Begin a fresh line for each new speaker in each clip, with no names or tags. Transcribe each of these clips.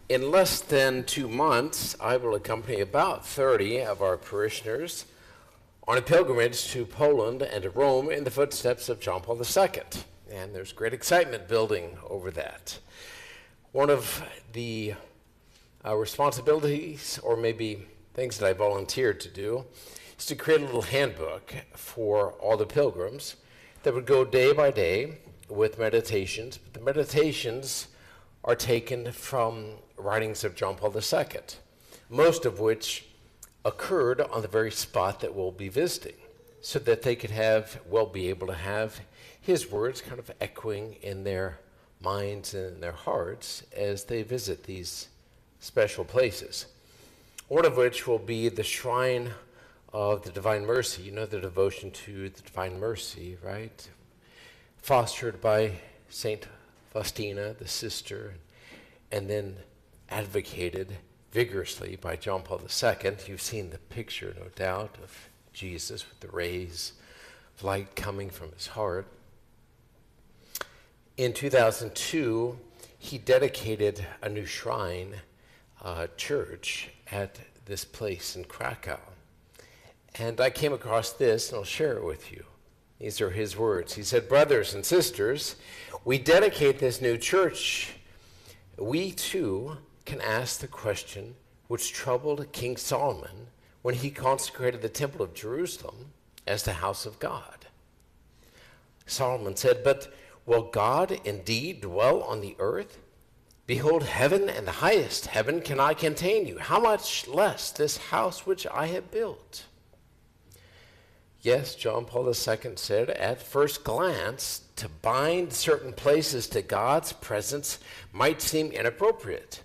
In less than 2 months, I will accompany about 30 of our parishioners on a pilgrimage to Poland and to Rome in the footsteps of John Paul II. And there's great excitement building over that. One of the responsibilities, or maybe things that I volunteered to do, is to create a little handbook for all the pilgrims that would go day by day with meditations. But the meditations are taken from writings of John Paul II, most of which occurred on the very spot that we'll be visiting, so that they could be able to have his words kind of echoing in their minds and in their hearts as they visit these special places. One of which will be the Shrine of the Divine Mercy. You know, the devotion to the Divine Mercy, right? Fostered by Saint Faustina, the sister, and then advocated vigorously by John Paul II. You've seen the picture, no doubt, of Jesus with the rays of light coming from his heart. In 2002, he dedicated a new shrine church at this place in Krakow. And I came across this, and I'll share it with you. These are his words. He said, "Brothers and sisters, we dedicate this new church. We too can ask the question which troubled King Solomon when he consecrated the temple of Jerusalem as the house of God. Solomon said, 'But will God indeed dwell on the earth? Behold, heaven and the highest heaven cannot contain you. How much less this house which I have built?' Yes," John Paul II said, "at first glance, to bind certain places to God's presence might seem inappropriate.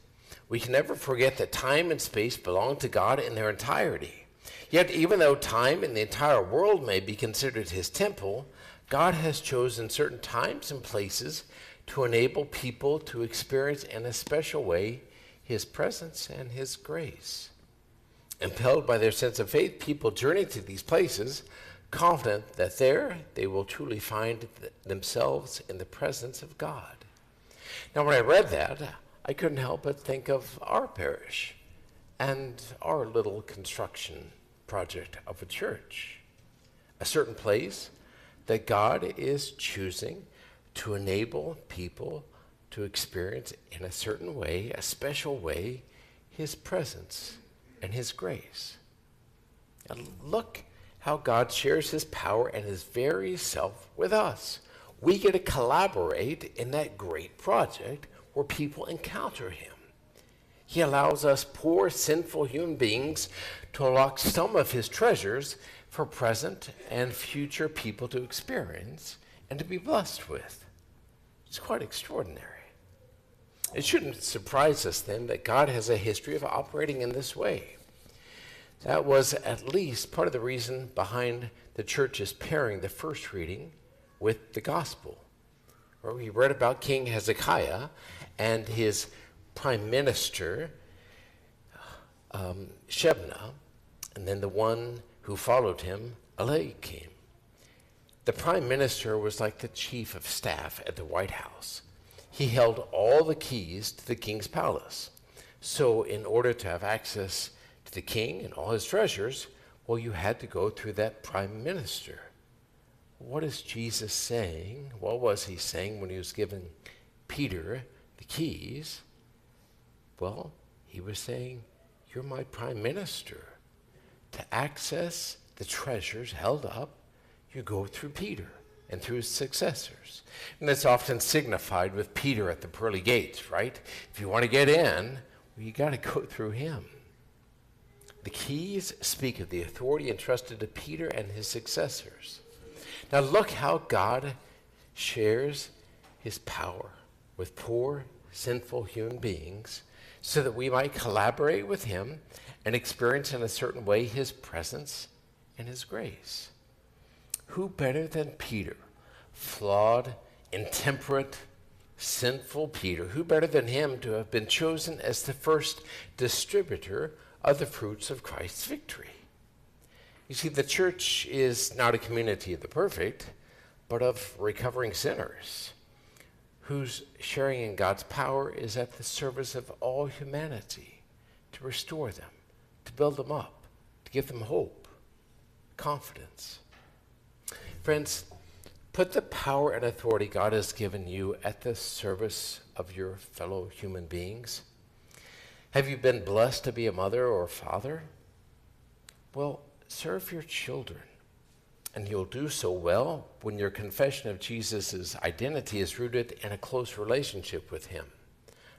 We can never forget that time and space belong to God in their entirety. Yet even though time and the entire world may be considered his temple, God has chosen certain times and places to enable people to experience in a special way his presence and his grace. Impelled by their sense of faith, people journey to these places, confident that there they will truly find themselves in the presence of God." Now, when I read that, I couldn't help but think of our parish and our little construction project of a church, a certain place that God is choosing to enable people to experience in a certain way, a special way, his presence and his grace. And look how God shares his power and his very self with us. We get to collaborate in that great project where people encounter him. He allows us poor, sinful human beings to unlock some of his treasures for present and future people to experience and to be blessed with. It's quite extraordinary. It shouldn't surprise us then that God has a history of operating in this way. That was at least part of the reason behind the church's pairing the first reading with the gospel, where we read about King Hezekiah and his prime minister, Shebna, and then the one who followed him, Eliakim. The prime minister was like the chief of staff at the White House. He held all the keys to the king's palace. So in order to have access to the king and all his treasures, well, you had to go through that prime minister. What is Jesus saying? What was he saying when he was giving Peter the keys? Well, he was saying, "You're my prime minister. To access the treasures held up, you go through Peter and through his successors." And that's often signified with Peter at the pearly gates, right? If you want to get in, well, you got to go through him. The keys speak of the authority entrusted to Peter and his successors. Now look how God shares his power with poor, sinful human beings so that we might collaborate with him and experience in a certain way his presence and his grace. Who better than Peter, flawed, intemperate, sinful Peter, who better than him to have been chosen as the first distributor of the fruits of Christ's victory? You see, the church is not a community of the perfect, but of recovering sinners whose sharing in God's power is at the service of all humanity, to restore them, to build them up, to give them hope, confidence. Friends, put the power and authority God has given you at the service of your fellow human beings. Have you been blessed to be a mother or a father? Well, serve your children. And you'll do so well when your confession of Jesus' identity is rooted in a close relationship with him,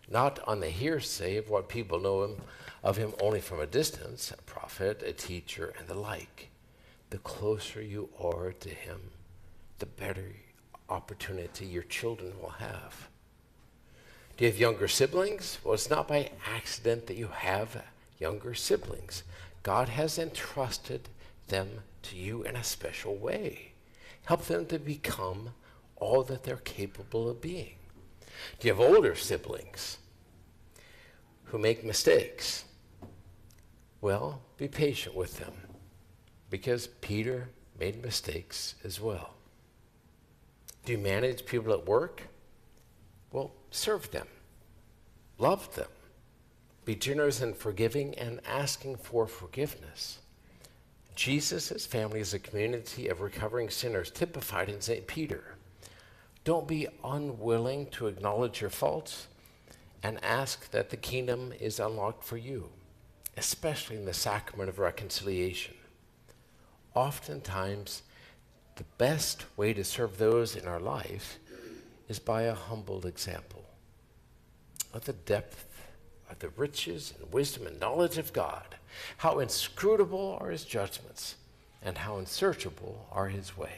not on the hearsay of what people know of him only from a distance, a prophet, a teacher, and the like. The closer you are to him, the better opportunity your children will have. Do you have younger siblings? Well, it's not by accident that you have younger siblings. God has entrusted them to you in a special way. Help them to become all that they're capable of being. Do you have older siblings who make mistakes? Well, be patient with them, because Peter made mistakes as well. Do you manage people at work? Well, serve them, love them, be generous in forgiving and asking for forgiveness. Jesus' family is a community of recovering sinners, typified in St. Peter. Don't be unwilling to acknowledge your faults and ask that the kingdom is unlocked for you, especially in the sacrament of reconciliation. Oftentimes, the best way to serve those in our life is by a humble example of the depth of the riches and wisdom and knowledge of God. How inscrutable are his judgments, and how unsearchable are his ways.